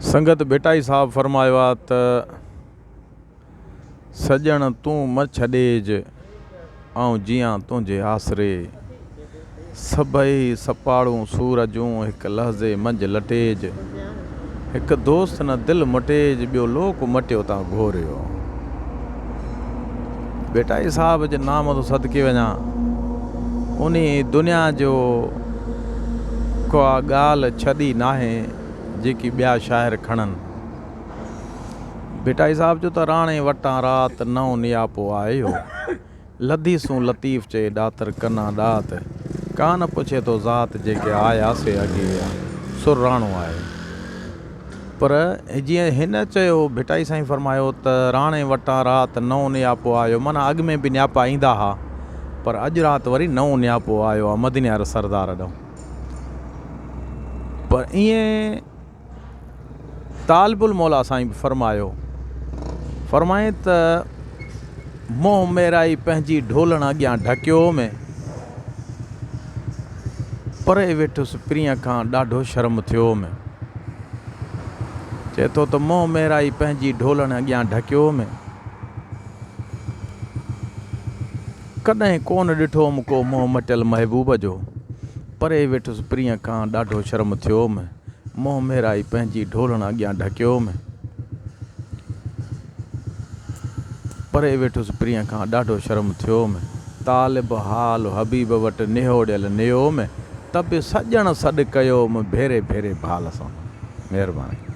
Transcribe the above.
संगत बेटाई साहब फरमायो आ त सजण तूं म छॾेज ऐं जियां तुंहिंजे आसरे सभई सपाड़ूं सूरजूं हिकु लहज़े मंझि लटेज हिकु दोस्त न दिलि मटेज ॿियो लोक मटियो ता घोरियो। बेटाई साहब जे नाम तो सदके वञा उन दुनिया जो को ॻाल्हि छॾी नाहे जेकी ॿिया शाइर खणनि। बेटाई साहब जो त राणे वटां रात नओं नियापो आयो लधीसूं लतीफ़ चे ॾातर कना ॾात कान पुछे तो ज़ात जेके आया से अॻे सुराणो आहे। पर जीअं हिन चयो बेटाई साईं फरमायो त राणे वटां रात नओं नियापो आयो माना अॻ में बि नियापा ईंदा हा पर अॼु राति वरी नओं नियापो आयो आहे मदीने वारे सरदार ॾांहुं। पर ईअं तालिबुल मौला साईं बि फरमाए त मोह मेराई पंहिंजी ढोलण अॻियां ढकियो में परे वेठुसि प्रिय खां ॾाढो शर्म थियो में। चए थो त मोह मेराई पंहिंजी ढोलण अॻियां ढकियो में कॾहिं कोन ॾिठो को मोह मटियल महबूब जो परे वेठुसि प्रिय खां ॾाढो शर्म थियो में मोह मेराई पंहिंजी ढोलण अॻियां ढकियो में परे वेठुसि प्रिय खां ॾाढो शर्म थियो में तालिब हाल हबीब वटि निहोड़ियल नियो में त बि सॼण सॾु कयो भेरे भेरे भाल सां। महिरबानी।